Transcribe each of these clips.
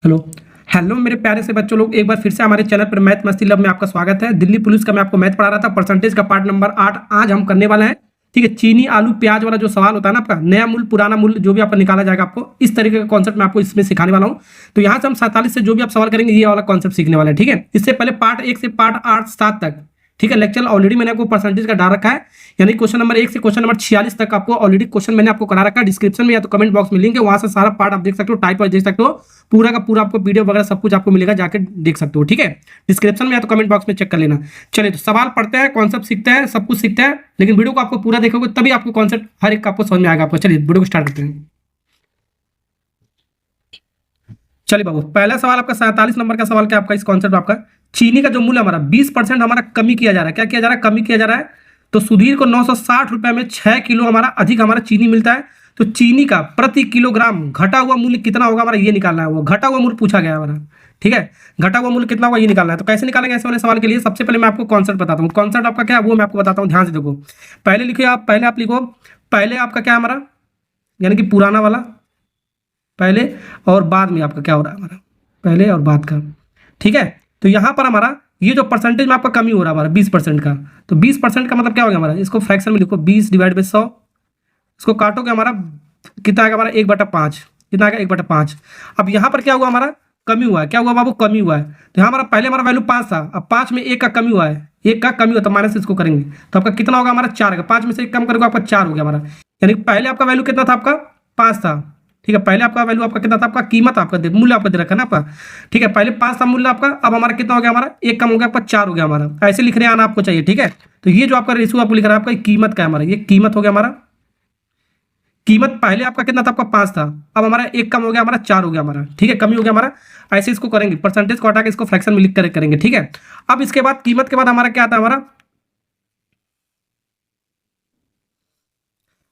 Hello. Hello मेरे प्यारे से बच्चों लोग, एक बार फिर से हमारे चैनल पर मैथ मस्ती लव में आपका स्वागत है। दिल्ली पुलिस का मैं आपको मैथ पढ़ा रहा था, परसेंटेज का पार्ट नंबर 8 आज हम करने वाले हैं। ठीक है, चीनी आलू प्याज वाला जो सवाल होता है ना, आपका नया मूल्य पुराना मूल्य जो भी आपका निकाला जाएगा, आपको इस तरीके का कॉन्सेप्ट मैं आपको इसमें सिखाने वाला हूँ। तो यहाँ से हम 47 से जो भी आप सवाल करेंगे ये वाला कॉन्सेप्ट सीखने वाले हैं। ठीक है, इससे पहले पार्ट 1 से पार्ट 8 7 तक, ठीक है, लेक्चर ऑलरेडी मैंने आपको परसेंटेज का डाल रखा है, यानी क्वेश्चन नंबर 1 से क्वेश्चन नंबर 46 तक आपको ऑलरेडी क्वेश्चन मैंने आपको करा रखा है। डिस्क्रिप्शन में या तो कमेंट बॉक्स में लिंक है, वहां से सारा पार्ट आप देख सकते हो, टाइप और देख सकते हो, पूरा का पूरा आपको वीडियो वगैरह सब कुछ आपको मिलेगा, जाकर देख सकते हो। ठीक है, डिस्क्रिप्शन में या तो कमेंट बॉक्स में चेक कर लेना। चलिए तो सवाल पढ़ते हैं, कॉन्सेप्ट सीखते हैं, सब कुछ सीखते हैं, लेकिन वीडियो को आपको पूरा देखोगे तभी आपको कॉन्सेप्ट हर एक आपको समझ में आएगा आपको। चलिए वीडियो को स्टार्ट करते हैं। चलिए बाबू, पहला सवाल आपका 47 नंबर का सवाल क्या आपका इस कॉन्सेप्ट आपका चीनी का जो मूल्य हमारा 20% हमारा कमी किया जा रहा है। क्या किया जा रहा है? कमी किया जा रहा है। तो सुधीर को 960 रुपए में 6 किलो हमारा अधिक हमारा चीनी मिलता है। तो चीनी का प्रति किलोग्राम घटा हुआ मूल्य कितना होगा हमारा, ये निकालना है। वो घटा हुआ मूल्य पूछा गया हमारा। ठीक है, घटा हुआ मूल्य कितना होगा ये निकालना है। तो कैसे निकालेंगे ऐसे वाले सवाल के लिए? सबसे पहले मैं आपको कॉन्सेप्ट बताता हूँ। कॉन्सेप्ट आपका क्या है वो मैं आपको बताता हूँ, ध्यान से देखो। पहले लिखिए आप, पहले आप लिखो, पहले आपका क्या है हमारा, यानी कि पुराना वाला पहले, और बाद में आपका क्या हो रहा है हमारा, पहले और बाद का। ठीक है, तो यहाँ पर हमारा ये जो परसेंटेज में आपका कमी हो रहा है हमारा 20% का, तो 20% का मतलब क्या हो गया हमारा, इसको फ्रैक्शन में लिखो, 20/100, इसको काटोगे हमारा कितना आएगा हमारा 1/5, कितना आएगा 1/5। अब यहाँ पर क्या हुआ हमारा, कमी हुआ है। क्या हुआ बाबू, कमी हुआ है। तो यहाँ हमारा पहले हमारा वैल्यू 5 था, अब 5 में 1 का कमी हुआ है, 1 का कमी हुआ तो माइनस इसको करेंगे तो आपका कितना होगा हमारा 4 का, 5 में से 1 कम करोगे आपका 4 हो गया हमारा। यानी पहले आपका वैल्यू कितना था, आपका 5 था। ठीक है, पहले आपका वैल्यू आपका कितना था, आपका कीमत आपका मूल्य आपका दे रखा है ना आपका। ठीक है, पहले 5 था मूल्य आपका, अब हमारा कितना हो गया, हमारा 1 कम हो गया आपका 4 हो गया हमारा। ऐसे लिखने आना आपको चाहिए। ठीक है, तो ये जो आपका रेशियो आपको लिख रहा है आपका कीमत का है हमारा, ये कीमत हो गया हमारा। कीमत पहले आपका कितना था, आपका 5 था, अब हमारा 1 कम हो गया हमारा 4 हो गया हमारा। ठीक है, कमी हो गया हमारा। ऐसे इसको करेंगे, परसेंटेज को हटा के इसको फ्रैक्शन में लिख कर करेंगे। ठीक है, अब इसके बाद कीमत के बाद हमारा क्या आता है हमारा,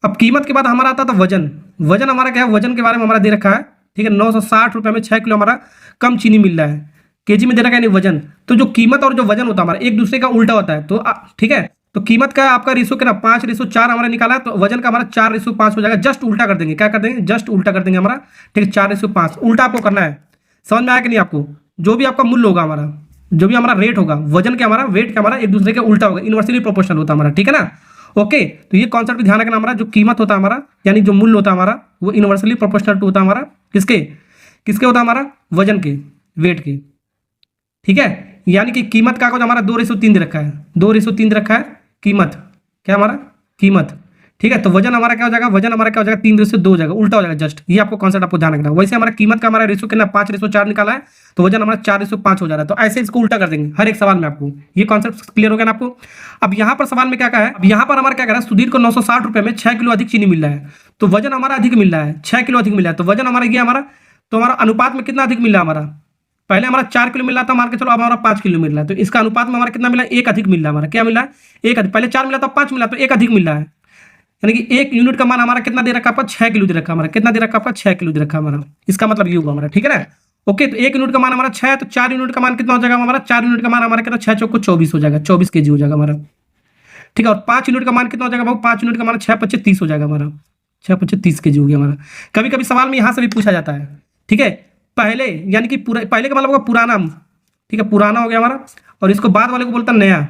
अब कीमत के बाद हमारा आता था वजन। वजन हमारा क्या है, वजन के बारे में हमारा दे रखा है। ठीक है, 960 रुपए में 6 किलो हमारा कम चीनी मिल रहा है, केजी में दे रखा है नहीं वजन। तो जो कीमत और जो वजन होता है हमारा एक दूसरे का उल्टा होता है। तो ठीक है, तो कीमत का आपका रेशो कितना, 5:4 हमारा निकाला है, तो वजन का हमारा 4:5 हो जाएगा। जस्ट उल्टा कर देंगे, क्या कर देंगे, जस्ट उल्टा कर देंगे हमारा। ठीक है, 4:5 उल्टा आपको करना है। समझ में आया कि नहीं आपको? जो भी आपका मूल्य होगा हमारा, जो भी हमारा रेट होगा, वजन के हमारा वेट का हमारा एक दूसरे के उल्टा होगा, इनवर्सली प्रोपोर्शनल होता है हमारा। ठीक है ना, ओके। तो ये कॉन्सेप्ट ध्यान रखना, हमारा जो कीमत होता है हमारा, यानी जो मूल्य होता है हमारा, वो इनवर्सली प्रोपोर्शनल टू होता है हमारा किसके, किसके होता है हमारा, वजन के, वेट के। ठीक है, यानी कि कीमत का हमारा 2:3 दे रखा है, 2:3 दे रखा है कीमत, क्या हमारा कीमत। ठीक है, तो वजन हमारा क्या हो जाएगा, वजन हमारा क्या हो जाएगा, 3:2 हो जाएगा, उल्टा हो जाएगा। जस्ट ये आपको कॉन्सेप्ट आपको ध्यान रखना। वैसे हमारा कीमत का हमारा रेशो कितना 5:4 निकाला है, तो वजन हमारा 4:5 हो जा रहा है। तो ऐसे इसको उल्टा कर देंगे हर एक सवाल में आपको। ये कॉन्सेप्ट क्लियर हो गया ना आपको? अब यहाँ पर सवाल में क्या कहा है, अब यहाँ पर हमारा क्या कह रहा है, सुधीर को 960 रुपए में 6 किलो अधिक चीनी मिल रहा है। तो वजन हमारा अधिक मिल रहा है, 6 किलो अधिक मिल रहा है, तो वजन हमारा ये हमारा, तो हमारा अनुपात में कितना अधिक मिल रहा है हमारा, पहले हमारा 4 किलो मिल रहा था मान के चलो, अब हमारा 5 किलो मिल रहा है। तो इसका अनुपात में हमारा कितना मिला, 1 अधिक मिल रहा है हमारा। क्या मिला है, 1 अधिक। पहले 4 मिला था, 5 मिला, तो 1 अधिक मिल रहा है। यानी कि 1 यूनिट का मान हमारा कितना दे रखा है आपका, 6 किलो दे रखा है हमारा। कितना दे रखा है आपका, 6 किलो दे रखा है हमारा। इसका मतलब ये हुआ हमारा। ठीक है ना, ओके। तो 1 यूनिट का मान हमारा 6 है, तो 4 यूनिट का मान कितना हो जाएगा हमारा, 4 यूनिट का मान हमारा कितना, 6 चौको 24 हो जाएगा, 24 केजी हो जाएगा हमारा। ठीक है, और 5 यूनिट का मान कितना हो जाएगा बाबू, 5 यूनिट का मान 6×5 30 हो जाएगा हमारा, 6×5 30 केजी हो गया हमारा। कभी कभी सवाल में यहाँ से भी पूछा जाता है। ठीक है, पहले यानी कि पूरा, पहले का मतलब होगा पुराना। ठीक है, पुराना हो गया हमारा, और इसको बाद वाले को बोलता है नया।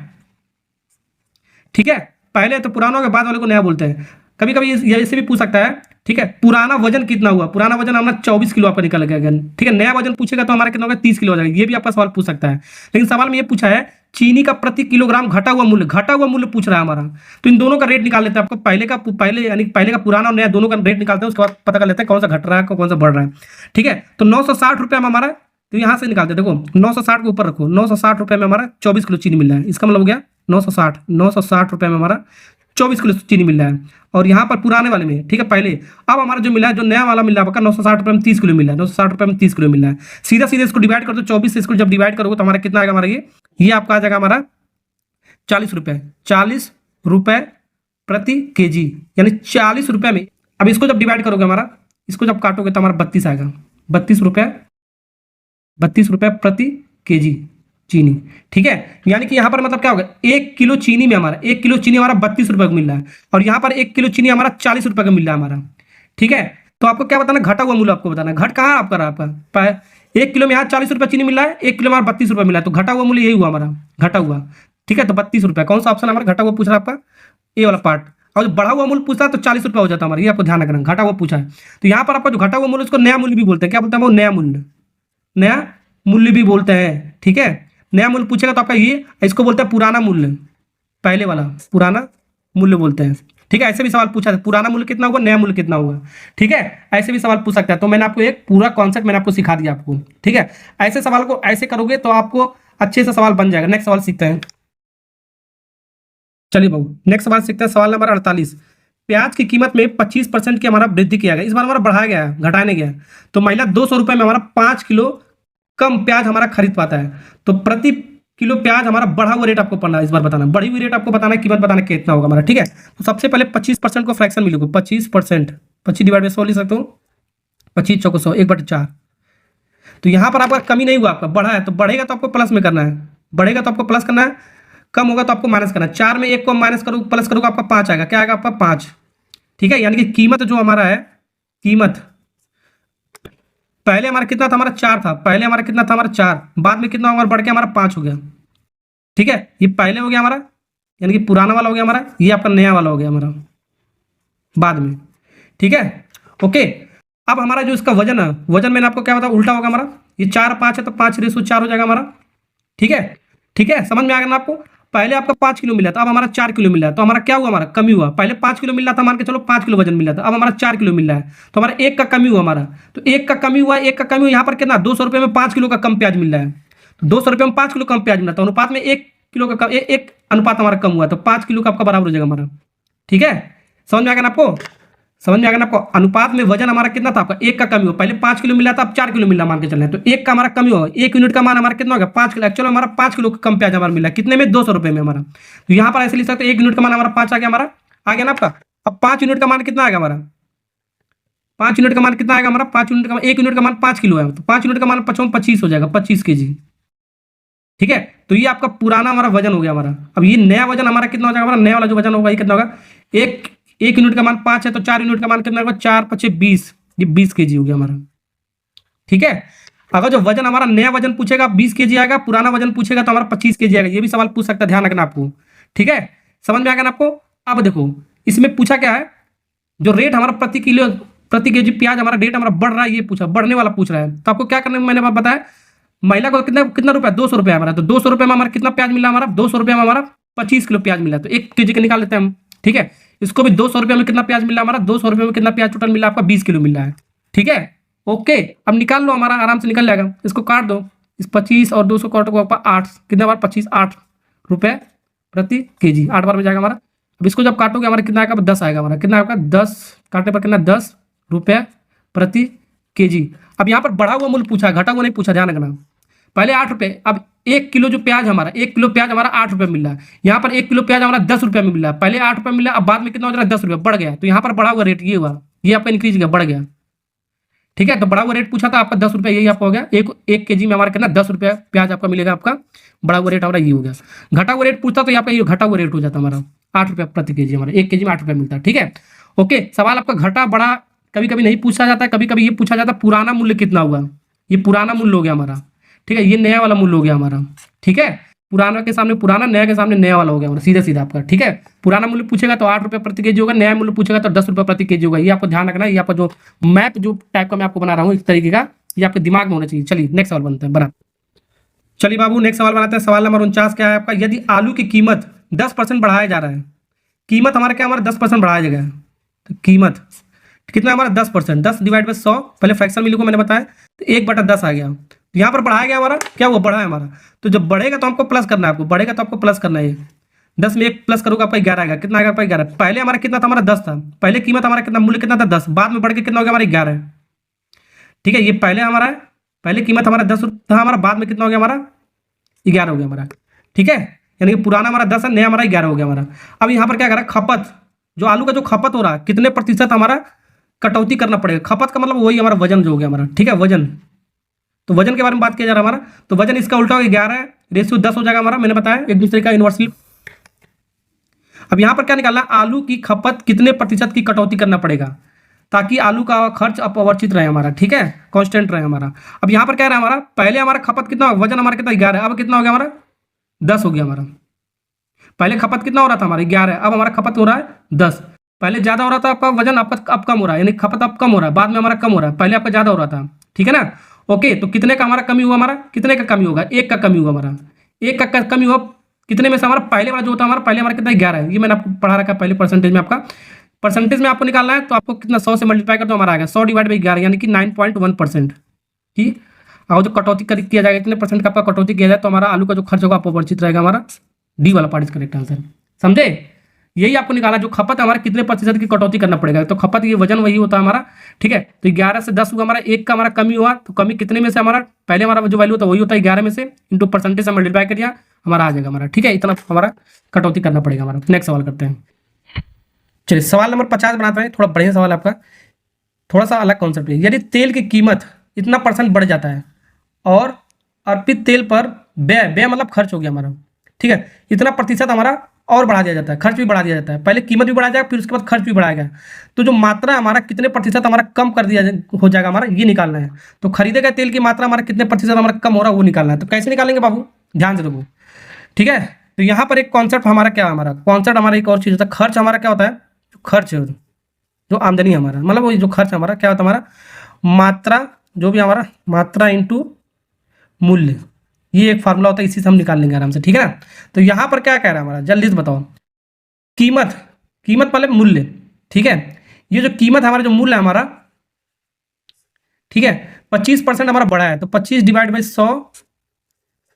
ठीक है, पहले तो पुराना हो गया, बाद वाले को नया बोलते हैं। कभी कभी ये ऐसे भी पूछ सकता है। ठीक है, पुराना वजन कितना हुआ, पुराना वजन हमारा 24 किलो आपका निकल गया। ठीक है, नया वजन पूछेगा तो हमारा कितना होगा, 30 किलो हो जाएगा। ये भी आपका सवाल पूछ सकता है। लेकिन सवाल में ये पूछा है चीनी का प्रति किलोग्राम घटा हुआ मूल्य, घटा हुआ मूल्य पूछ रहा है हमारा। तो इन दोनों का रेट निकाल लेते हैं। आपको पहले यानी पहले का पुराना और नया दोनों का रेट निकालते हैं, उसके बाद पता कर लेते हैं कौन सा घट रहा है कौन सा बढ़ रहा है। ठीक है, तो 960 रुपये में हमारा, तो यहाँ से निकालते हैं। देखो 960 के ऊपर रखो, 960 रुपये में हमारा 24 किलो चीनी मिल रहा है। इसका मतलब हो गया 960 रुपये में हमारा 24 किलो चीनी मिल रहा है। और यहाँ पर पुराने वाले में, ठीक है, पहले, अब हमारा जो मिला है, जो नया वाला मिल रहा है आपका 960 रुपये में 30 किलो मिल रहा है, 960 रुपये में 30 किलो मिल रहा है। सीधा सीधा इसको डिवाइड कर दो, 24 से इसको जब डिवाइड करोगे तो हमारा कितना आएगा हमारा, ये आपका आ जाएगा हमारा 40 रुपये, 40 रुपये प्रति केजी, यानी 40 रुपये में। अब इसको जब डिवाइड करोगे हमारा, इसको जब काटोगे तो हमारा 32 आएगा, 32 रुपये प्रति केजी चीनी। ठीक है, यानी कि यहाँ पर मतलब क्या होगा, 1 किलो चीनी में हमारा, 1 किलो चीनी हमारा 32 रुपये का मिल रहा है, और यहाँ पर 1 किलो चीनी हमारा 40 रुपये का मिल रहा है हमारा। ठीक है, तो आपको क्या बताना, घटा हुआ मूल्य आपको बताना। घट कहाँ है आपका, आपका 1 किलो में यहाँ 40 रुपये चीनी मिला है, 1 किलो में 32 रुपये मिला है, तो घटा हुआ मूल्य यही हुआ हमारा, घटा हुआ। ठीक है, तो 32 रुपये कौन सा ऑप्शन हमारा घटा हुआ पूछ रहा है आपका, ए वाला पार्ट। और जो बढ़ा हुआ मूल्य पूछता है तो 40 रुपये हो जाता है हमारा, ये आपको ध्यान रखना, घटा हुआ पूछा है। तो यहाँ पर आपका जो घटा हुआ मूल्य उसको नया मूल्य भी बोलते हैं, क्या बोलते हैं वो, नया मूल्य, नया मूल्य भी बोलते हैं। ठीक है, नया मूल्य पूछेगा तो आपका ये, इसको बोलते हैं पुराना मूल्य, पहले वाला पुराना मूल्य बोलते हैं। ठीक है, ऐसे भी सवाल पूछा था, पुराना मूल्य कितना होगा, नया मूल्य कितना होगा। ठीक है, ऐसे भी सवाल पूछ सकता है। तो मैंने आपको एक पूरा कॉन्सेप्ट मैंने आपको सिखा दिया आपको। ठीक है, ऐसे सवाल को ऐसे करोगे तो आपको अच्छे से सवाल बन जाएगा। नेक्स्ट सवाल सीखते हैं। चलिए बाबू नेक्स्ट सवाल सीखते हैं। सवाल नंबर 48, प्याज की कीमत में 25% की हमारा वृद्धि किया गया, इस बार हमारा बढ़ाया गया है, घटाने गया है। तो महिला 200 रुपये में हमारा 5 किलो कम प्याज हमारा खरीद पाता है। तो प्रति किलो प्याज हमारा बढ़ा हुआ रेट आपको पढ़ना है, इस बार बताना, बढ़ी हुई रेट आपको बताना है, कीमत बताना कितना होगा हमारा। ठीक है, तो सबसे पहले 25% को फ्रैक्शन मिलेगा, 25%, 25 डिवाइड बाई 100 लिख सकते हो, 25 चौको 100, 1/4। तो यहाँ पर आपका कमी नहीं हुआ, आपका बढ़ा है, तो बढ़ेगा तो आपको प्लस में करना है, बढ़ेगा तो आपको प्लस करना है, कम होगा तो आपको माइनस करना है। 4 में 1 को माइनस करो, प्लस करोगे आपका 5 आएगा, क्या आएगा आपका 5। ठीक है, यानी कि कीमत जो हमारा है, कीमत पहले हमारा कितना था, हमारा 4 था, पहले हमारा कितना था, हमारा 4, बाद में कितना हमारा बढ़ के हमारा 5 हो गया। ठीक है, ये पहले हो गया हमारा, यानी कि पुराना वाला हो गया हमारा, ये आपका नया वाला हो गया हमारा बाद में। ठीक है, ओके। अब हमारा जो इसका वजन है, वजन मैंने आपको क्या बताया, उल्टा होगा हमारा, ये 4 5 है तो 5/4 हो जाएगा हमारा। ठीक है, ठीक है, समझ में आ गया ना आपको। पहले आपका 5 किलो मिला था, अब हमारा 4 किलो मिला है, तो हमारा क्या हुआ, हमारा कमी हुआ। पहले 5 किलो मिल रहा था, मान के चलो 5 किलो वजन मिला था, अब हमारा 4 किलो मिल रहा है, तो हमारा 1 का कमी हुआ हमारा। तो 1 का कमी हुआ, 1 का कमी हुआ, यहाँ पर कितना, 200 रुपये में 5 किलो का कम प्याज मिल रहा है। तो 200 रुपये में 5 किलो कम प्याज मिला, तो अनुपात में 1 किलो का एक अनुपात हमारा कम हुआ, तो 5 किलो का आपका बराबर हो जाएगा हमारा। ठीक है, समझ में आ गया ना आपको, समझ में आ गया ना आपको। अनुपात में वजन हमारा कितना था, आपका 1 का कमी हुआ, पहले 5 किलो मिला था, अब 4 किलो मिला मान के चल रहे हैं, तो 1 का हमारा कमी हुआ, 1 यूनिट का मान हमारा कितना होगा, 5 किलो। एक्चुअली हमारा 5 किलो का कम प्याज हमारा मिला, कितने में, 200 रुपये में हमारा। तो यहाँ पर ऐसे लिख सकते हैं, 1 यूनिट का मान हमारा 5 आ गया, हमारा आ गया ना आपका। अब 5 यूनिट का मान कितना आएगा हमारा, 5 यूनिट का मान कितना आएगा हमारा, 5 यूनिट का 1 यूनिट का मान 5 किलो है, तो 5 यूनिट का मान 25 हो जाएगा, 25 kg। ठीक है, तो ये आपका पुराना हमारा वजन हो गया हमारा। अब ये नया वजन हमारा कितना हो जाएगा, हमारा नया वाला जो वजन होगा ये कितना होगा, एक यूनिट का मान 5 है, तो 4 यूनिट का मान कितना होगा, 4 5 20, ये 20 kg हो गया हमारा। ठीक है, अगर जो वजन हमारा नया वजन पूछेगा 20 kg आएगा, पुराना वजन पूछेगा तो हमारा 25 kg आएगा। ये भी सवाल पूछ सकता है, ध्यान रखना आपको। ठीक है, समझ में आ गया ना आपको। अब देखो इसमें पूछा क्या है, जो रेट हमारा प्रति केजी प्याज हमारा रेट हमारा बढ़ रहा है, ये पूछा, बढ़ने वाला पूछ रहा है। तो आपको क्या करना है, मैंने बताया, महिला को कितना कितना रुपया, 200 रुपया हमारा, तो 200 रुपये में हमारा कितना प्याज मिला, हमारा 200 रुपये में हमारा 25 किलो प्याज मिला, तो 1 kg का निकाल लेते हैं हम। ठीक है, इसको भी 200 रुपये में कितना प्याज मिला हमारा, 200 रुपये में कितना प्याज टोटल मिला आपका, 20 किलो मिला है। ठीक है, ओके। अब निकाल लो, हमारा आराम से निकल जाएगा, इसको काट दो, इस 25 और 200 काटो को आपका 8, कितना हमारा 25, 8 रुपये प्रति केजी, 8 बार में जाएगा हमारा। अब इसको जब काटोगे हमारा कितना आएगा, 10 आएगा हमारा, कितना आएगा 10, काटने पर कितना 10 रुपये प्रति केजी। अब यहाँ पर बढ़ा हुआ मूल्य पूछा, घटा हुआ नहीं पूछा, ध्यान रखना। पहले 8 रुपये, अब 1 किलो जो प्याज हमारा, 1 किलो प्याज हमारा 8 रुपये मिल रहा है, यहाँ पर 1 किलो प्याज हमारा 10 रुपये में मिल रहा है। पहले 8 रुपये मिला, अब बाद में कितना हो रहा है, 10 रुपये बढ़ गया, तो यहाँ पर बढ़ा हुआ रेट ये हुआ, ये आपका इंक्रीज गया, बढ़ गया। ठीक है, तो बढ़ा हुआ रेट पूछा था आपका 10 रुपये, यही आपका हो गया। एक केजी में हमारा कितना 10 रुपये प्याज आपका मिलेगा, आपका बढ़ा हुआ रेट हमारा ये हो गया। घटा हुआ रेट पूछता तो यहाँ पे ये घटा हुआ रेट हो जाता हमारा 8 रुपये प्रति केजी, हमारा 1 केजी में 8 रुपये मिलता है। ठीक है, ओके। सवाल आपका घटा बढ़ा कभी कभी नहीं पूछा जाता है, कभी कभी ये पूछा जाता है पुराना मूल्य कितना हुआ, ये पुराना मूल्य हो गया हमारा। ठीक है, ये नया वाला मूल्य हो गया हमारा। ठीक है, पुराना के सामने पुराना, नया के सामने नया वाला हो गया हमारा, सीधा सीधा आपका। ठीक है, पुराना मूल्य पूछेगा तो 8 रुपये प्रति केजी होगा, नया मूल्य पूछेगा तो 10 रुपये प्रति केजी होगा। ये आपको ध्यान रखना है, ये आपका जो मैप जो टाइप का मैं आपको बना रहा हूँ इस तरीके का, ये आपके दिमाग में होना चाहिए। चलिए नेक्स्ट सवाल बनते हैं, बना। चलिए बाबू नेक्स्ट सवाल बनाते हैं। सवाल नंबर 49 क्या है आपका, यदि आलू की कीमत 10% बढ़ाया जा रहा है, कीमत हमारा क्या, हमारा 10% बढ़ाया जाएगा, तो कीमत कितना हमारा 10%, 10 डिवाइड बाई 100, पहले फ्रैक्शन में लिखो, मैंने बताया, तो 1/10 आ गया। तो यहाँ पर बढ़ाया गया हमारा, क्या वो बढ़ा है हमारा, तो जब बढ़ेगा तो हमको प्लस करना है, आपको बढ़ेगा तो आपको प्लस करना है। 10 में 1 प्लस करोगे आपका 11 आएगा, कितना आएगा आपका 11। पहले हमारा कितना था, हमारा 10 था, पहले कीमत हमारा कितना, मूल्य कितना था 10, बाद में बढ़ के कितना हो गया हमारा 11। ठीक है, ये पहले हमारा है, पहले कीमत हमारा 10 था हमारा, बाद में कितना हो गया हमारा 11 हो गया हमारा। ठीक है, यानी कि पुराना हमारा 10 है, नया हमारा 11 हो गया हमारा। अब यहाँ पर क्या कर रहा है, खपत, जो आलू का जो खपत हो रहा है, कितने प्रतिशत हमारा कटौती करना पड़ेगा। खपत का मतलब वही हमारा वजन जो हो गया हमारा। ठीक है, वजन, तो वजन के बारे में बात किया जा रहा है हमारा, तो वजन इसका उल्टा हो गया 11 रेशियो 10 हो जाएगा हमारा, मैंने बताया एक दूसरे का इन्वर्सली। अब यहाँ पर क्या निकालना है, आलू की खपत कितने प्रतिशत की कटौती करना पड़ेगा। ताकि आलू का खर्च अपरिवर्तित रहे हमारा, ठीक है, कांस्टेंट रहे हमारा। अब यहाँ पर क्या रहा हमारा, पहले हमारा खपत कितना, वजन हमारा कितना 11 है, अब कितना हो गया हमारा 10 हो गया हमारा। पहले खपत कितना हो रहा था हमारा 11 है, अब हमारा खपत हो रहा है 10। पहले ज़्यादा हो रहा था आपका वजन, आपका अब कम हो रहा है, यानी खपत अब कम हो रहा है, बाद में हमारा कम हो रहा है, पहले आपका ज़्यादा हो रहा था, ठीक है ना। ओके, तो कितने का हमारा कमी हुआ, हमारा कितने का कमी होगा, 1 का कमी हुआ हमारा, 1 का कमी हुआ कितने में से, हमारा पहले वाला जो होता है हमारा, पहले हमारा कितना 11 है, ये मैंने आपको पढ़ा रखा है पहले परसेंटेज में। आपका परसेंटेज में आपको निकालना है तो आपको कितना 100 से मल्टीप्लाई कर दो, हमारा आ गया 100 डिवाइड बाई 11 यानी कि 9.1%। ठीक, और जो कटौती किया जाएगा इतने परसेंट का आपका कटौती किया जाए तो हमारा आलू का जो खर्च होगा अपरिवर्तित रहेगा हमारा। डी वाला पार्ट इज करेक्ट आंसर, समझे। यही आपको निकाला जो खपत हमारा कितने प्रतिशत की कटौती करना पड़ेगा, तो खपत ये वजन वही होता है हमारा, ठीक है। तो 11 से 10 हुआ हमारा, 1 का हमारा कमी हुआ, तो कमी कितने में से, हमारा पहले हमारा जो वैल्यू होता है वही होता है 11 में से इंटू परसेंटेज से मल्टीप्लाई करिए, हमारा आ जाएगा हमारा, ठीक है। इतना हमारा कटौती करना पड़ेगा हमारा। नेक्स्ट सवाल करते हैं, चलिए सवाल नंबर 50 बनाते हैं। थोड़ा बढ़िया सवाल आपका, थोड़ा सा अलग कॉन्सेप्ट है। यदि तेल की कीमत इतना % बढ़ जाता है और अर्पित तेल पर व्यय मतलब खर्च हो गया हमारा, ठीक है, इतना प्रतिशत हमारा और बढ़ा दिया जाता है, खर्च भी बढ़ा दिया जाता है। पहले कीमत भी बढ़ा जाएगा, फिर उसके बाद खर्च भी बढ़ाएगा, तो जो मात्रा हमारा कितने प्रतिशत हमारा कम कर दिया हो जाएगा हमारा, ये निकालना है। तो खरीदे गए तेल की मात्रा हमारा कितने प्रतिशत हमारा कम हो रहा है वो निकालना है। तो कैसे निकालेंगे बाबू, ध्यान से देखो, ठीक है। तो यहाँ पर एक कॉन्सेप्ट हमारा क्या है, हमारा कॉन्सेप्ट हमारा एक और चीज़ होता है, खर्च हमारा क्या होता है, खर्च जो आमदनी हमारा, मतलब वो जो खर्च हमारा क्या होता है, हमारा मात्रा, जो भी हमारा मात्रा इंटू मूल्य, ये एक फार्मूला होता है, इसी से हम निकाल लेंगे आराम से, ठीक है ना। तो यहाँ पर क्या कह रहा है हमारा, जल्दी से बताओ, कीमत वाले मूल्य, ठीक है। ये जो कीमत हमारा जो मूल्य है हमारा, ठीक है, 25% हमारा बढ़ा है, तो 25 डिवाइड बाई 100,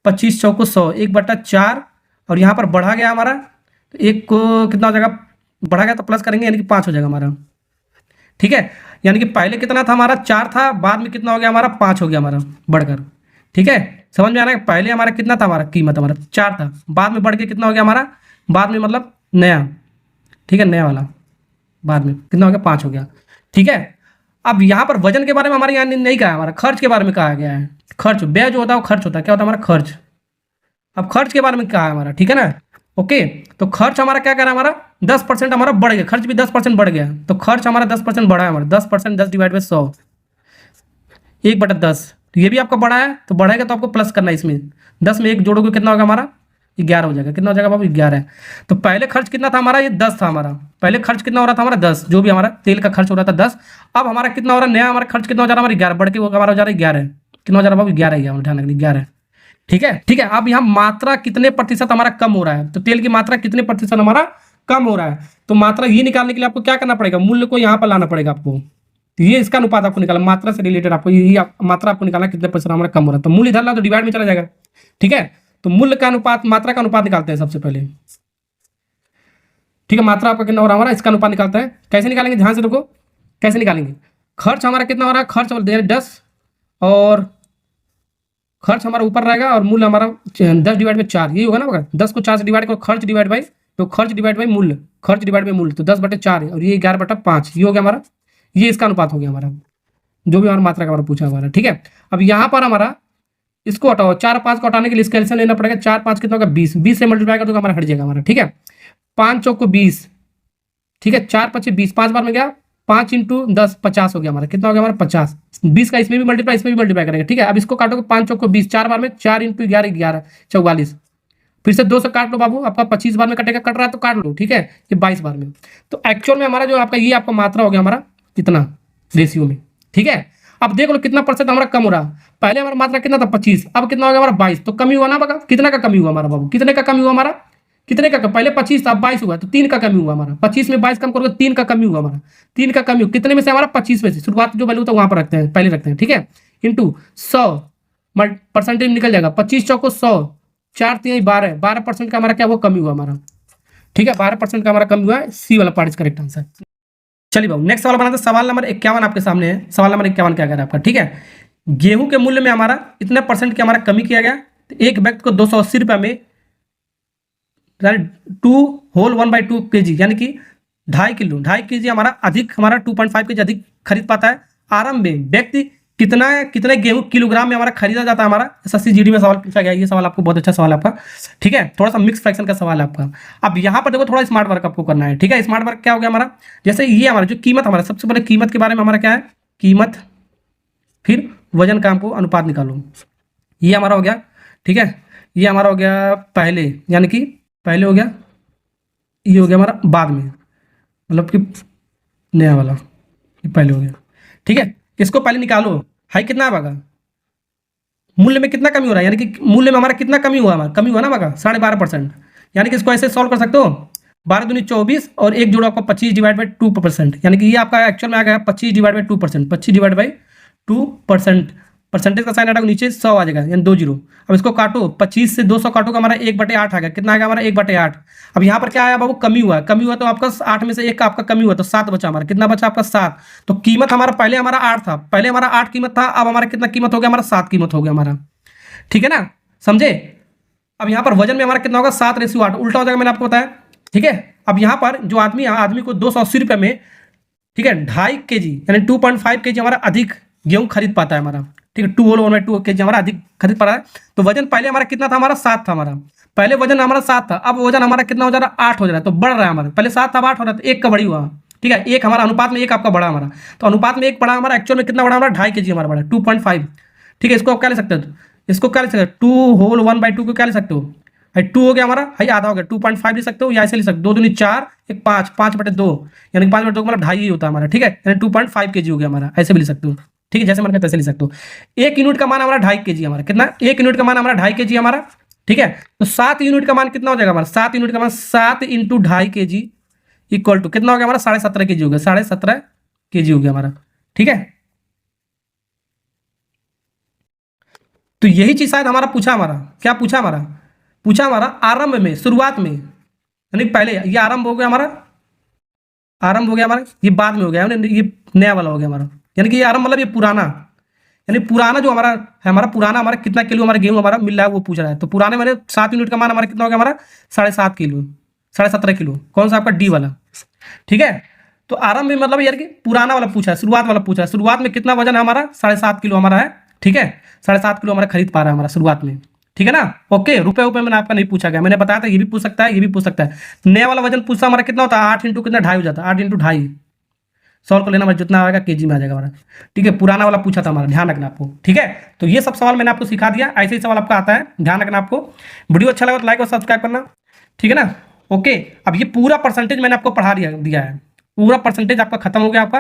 25 चौको 100, 1/4, और यहाँ पर बढ़ा गया हमारा, तो एक को कितना हो जाएगा, बढ़ा गया तो प्लस करेंगे यानी कि 5 हो जाएगा हमारा, ठीक है। यानी कि पहले कितना था हमारा 4 था, बाद में कितना हो गया हमारा 5 हो गया हमारा बढ़कर, ठीक है। समझ में आ रहा है, पहले हमारा कितना था, हमारा कीमत हमारा 4 था, बाद में बढ़ के कितना हो गया हमारा, बाद में मतलब नया, ठीक है, नया वाला बाद में कितना हो गया 5 हो गया, ठीक है। अब यहाँ पर वजन के बारे में हमारे यहाँ नहीं कहा, हमारा खर्च के बारे में कहा गया है। खर्च व्यय जो होता है वो खर्च होता है, क्या होता है हमारा खर्च। अब खर्च के बारे में कहा है हमारा, ठीक है ना। ओके, तो खर्च हमारा क्या कह रहा है, हमारा 10% हमारा बढ़ गया, खर्च भी 10% बढ़ गया, तो खर्च हमारा 10% बढ़ा है हमारा, 10%, 10 डिवाइड बाई 100, 1/10, तो ये भी आपका बढ़ा है, तो बढ़ेगा तो आपको प्लस करना है इसमें, 10 में 1 जोड़ोगे कितना होगा हमारा 11 हो जाएगा, कितना हो जाएगा बाबू 11। तो पहले खर्च कितना था हमारा, ये 10 था हमारा, पहले खर्च कितना हो रहा था हमारा 10, जो भी हमारा तेल का खर्च हो रहा था 10, अब हमारा कितना हो रहा है, नया हमारा खर्च कितना हो जा रहा है हमारा 11, बढ़ के हमारा हो जा रहा है 11, कितना हो जा रहा है बाबू 11 ही है, ध्यान रखिए 11, ठीक है, ठीक है। अब यहाँ मात्रा कितने प्रतिशत हमारा कम हो रहा है, तो तेल की मात्रा कितने प्रतिशत हमारा कम हो रहा है, तो मात्रा ये निकालने के लिए आपको क्या करना पड़ेगा, मूल्य को यहाँ पर लाना पड़ेगा आपको, तो ये इसका अनुपात आपको निकालना, मात्रा से रिलेटेड आपको ये मात्रा आपको निकालना कितने प्रतिशत हमारा कम हो रहा है, तो मूल्य इधर ला तो डिवाइड में चला जाएगा, ठीक है। तो मूल्य का अनुपात, मात्रा का अनुपात निकालते हैं सबसे पहले, ठीक है। मात्रा आपका कितना हो रहा है हमारा, इसका अनुपात निकालता है, कैसे निकालेंगे, ध्यान से देखो कैसे निकालेंगे। खर्च हमारा कितना हो रहा है, खर्च 10, और खर्च हमारा ऊपर रहेगा और मूल्य हमारा 10 डिवाइड बाई 4, यही होगा ना, होगा 10 को 4 से डिवाइड करो, खर्च डिवाइड बाई, तो खर्च डिवाइड बाई मूल्य, खर्च डिवाइड बाई मूल्य, तो 10/4 है, और ये 11/5, ये हो गया हमारा, ये इसका अनुपात हो गया हमारा, जो भी हमारा मात्रा का हमारा पूछा हमारा, ठीक है। अब यहाँ पर हमारा इसको हटाओ, 4 5 को हटाने के लिए कैलकुलेशन लेना पड़ेगा, 4 5 कितना होगा 20, 20 से मल्टीप्लाई कर दो हमारा हट जाएगा हमारा, ठीक है। 5 चौको 20, ठीक है, 4 5 20, 5 बार में गया, 5 इंटू 10 50 हो गया हमारा, कितना हो गया हमारा 50, 20 का इसमें भी मल्टीप्लाई इसमें भी मल्टीप्लाई करेंगे, ठीक है। अब इसको काटोगे 5 चौको 20, 4 बार में, 4 इंटू 11 11 44, फिर से 2 से काट लो बाबू, आपका 25 बार में कटेगा, कट रहा है तो काट लो, ठीक है, ये 22 बार में। तो एक्चुअल में हमारा जो आपका ये आपका मात्रा हो गया हमारा कितना रेशियो में, ठीक है। अब देख लो कितना % हमारा कम हो रहा, पहले हमारा मात्रा कितना था 25, अब कितना हो गया हमारा 22, तो कमी हुआ ना बगा, कितना का कमी हुआ हमारा बाबू, कितने का कमी हुआ हमारा, कितने का, पहले 25 था 22 हुआ, तो 3 का कमी हुआ हमारा, 25 में 22 कम करोगे 3 का कमी हुआ हमारा, 3 का कमी कितने में से हमारा 25 में से, शुरुआत जो वैल्यू था वहां पर रखते हैं, पहले रखते हैं, ठीक है, इंटू 100 परसेंटेज निकल जाएगा, 25 चौको 100, 4 3 12, 12% का हमारा क्या वो कमी हुआ हमारा, ठीक है, 12% का हमारा कमी हुआ है, सी वाला पार्ट इज करेक्ट आंसर। चलिए बाबू नेक्स्ट सवाल बनाते हैं, सवाल नंबर 51 आपके सामने है, सवाल नंबर 51 क्या कह रहा है आपका, ठीक है। गेहूं के मूल्य में हमारा इतने % की हमारा कमी किया गया, तो एक व्यक्ति को 280 रुपये में 2 kg यानी कि 2.5 kg हमारा अधिक, हमारा 2.5 kg अधिक खरीद पाता है। आरंभ में व्यक्ति कितने गेहूं किलोग्राम में हमारा खरीदा जाता है हमारा, एसएससी जीडी में सवाल पूछा गया। ये सवाल आपको बहुत अच्छा सवाल है आपका, ठीक है। थोड़ा सा मिक्स फ्रैक्शन का सवाल है आपका। अब यहाँ पर देखो थोड़ा स्मार्ट वर्क आपको करना है, ठीक है। स्मार्ट वर्क क्या हो गया हमारा, जैसे ये हमारा जो कीमत, हमारा सबसे पहले कीमत के बारे में हमारा क्या है, कीमत, फिर वजन का हमको अनुपात निकालो, ये हमारा हो गया, ठीक है। ये हमारा हो गया पहले, यानी कि पहले हो गया, ये हो गया हमारा बाद में, मतलब कि नया वाला, ये पहले हो गया, ठीक है। इसको पहले निकालो, हाई कितना आएगा, मूल्य में कितना कमी हो रहा है, यानी कि मूल्य में हमारा कितना कमी हुआ, हमारा कमी हुआ ना हमारा 12.5%, यानी कि इसको ऐसे सॉल्व कर सकते हो, 12 दूनी 24 और एक जोड़ो आपको 25 डिवाइड बाई 2%, यानी कि ये आपका एक्चुअल में आ गया 25 divide by 2%, 25 divide by 2%, percentage का साइन आएगा नीचे 100 आ जाएगा, यानी 2 जीरो। अब इसको काटो, 25 से 200 काटोगा हमारा 1/8 आ गया, कितना आ गया हमारा 1/8। अब यहाँ पर क्या आया बाबू, कमी हुआ, कमी हुआ तो आपका 8 में से 1 का आपका कमी हुआ तो 7 बचा हमारा, कितना बचा आपका 7। तो कीमत हमारा पहले हमारा 8 था, पहले हमारा 8 कीमत था, अब हमारा कितना कीमत हो गया, हमारा 7 कीमत हो गया हमारा, ठीक है ना, समझे। अब यहाँ पर वजन में हमारा कितना होगा 7:8, उल्टा हो जाएगा, मैंने आपको बताया, ठीक है। अब यहाँ पर जो आदमी को 280 रुपये में, ठीक है, 2.5 kg यानी 2.5 kg हमारा अधिक गेहूं खरीद पाता है हमारा, ठीक है, 2 kg हमारा अधिक खरीद पा रहा है। तो वजन पहले हमारा कितना था, हमारा 7 था, हमारा पहले वजन हमारा 7 था, अब वजन हमारा कितना हो जा रहा है 8 हो जा रहा है, तो बढ़ रहा है हमारा, पहले 7 था अब 8 हो रहा है, तो 1 का बड़ी हुआ, ठीक है, 1 हमारा अनुपात में 1 आपका बड़ा हमारा, तो अनुपात में 1 बड़ा हमारा, एक्चुअल में कितना बड़ा हमारा 2.5 kg हमारा बड़ा, 2.5, ठीक है। इसको आप क्या ले सकते हो, इसको क्या ले सकते हो, 2 होल 1/2 को क्या ले सकते हो, 2 हो गया हमारा, आधा हो गया, 2.5 ले सकते हो, या ऐसे ले सकते हो, 2 दूनी 4, 1 5, 5/2, यानी कि 5/2 मतलब 2.5 ही होता है हमारा, ठीक है, यानी 2.5 kg हो गया हमारा, ऐसे भी ले सकते हो, ठीक है, जैसे मैंने तैसे ले सकते हो। 1 यूनिट का मान हमारा 2.5 kg हमारा, कितना 1 यूनिट का मान हमारा 2.5 kg हमारा, ठीक है। तो 7 यूनिट का मान कितना हो जाएगा हमारा, 7 यूनिट का मान 7 × 2.5 kg इक्वल टू कितना हो गया हमारा 17.5 kg हो गया, 17.5 kg हो गया हमारा, ठीक है। तो यही चीज शायद हमारा पूछा, हमारा क्या पूछा, हमारा आरंभ में, शुरुआत में, यानी पहले ये आरंभ हो गया हमारा, ये बाद में हो गया, ये नया वाला हो गया हमारा, यानी कि ये आरंभ मतलब ये पुराना, यानी पुराना जो हमारा है, हमारा पुराना हमारा कितना किलो हमारा गेहूं हमारा मिल रहा है वो पूछ रहा है। तो पुराने मैंने 7 यूनिट का मान हमारा कितना हो गया, हमारा 7.5 किलो, 17.5 किलो, कौन सा आपका डी वाला, ठीक है। तो आरंभ में मतलब यार कि पुराना वाला पूछा है, शुरुआत वाला पूछा है, शुरुआत में कितना वजन है हमारा 7.5 किलो हमारा है, ठीक है, 7.5 किलो हमारा खरीद पा रहा है हमारा शुरुआत में, ठीक है ना। ओके, रुपए मैंने आपका नहीं पूछा गया, मैंने बताया था ये भी पूछ सकता है, ये भी पूछ सकता है। नया वाला वजन पूछता हमारा कितना होता है, 8 × कितना 2.5 हो जाता है, 8 × 2.5 सॉल्व कर लेना, हमारा जितना आएगा केजी में आ जाएगा हमारा, ठीक है। पुराना वाला पूछा था हमारा, ध्यान रखना आपको, ठीक है। तो ये सब सवाल मैंने आपको सिखा दिया, ऐसे ही सवाल आपका आता है, ध्यान रखना आपको। वीडियो अच्छा लगा तो लाइक और सब्सक्राइब करना, ठीक है ना। ओके, अब ये पूरा परसेंटेज मैंने आपको पढ़ा दिया है, पूरा परसेंटेज आपका खत्म हो गया आपका,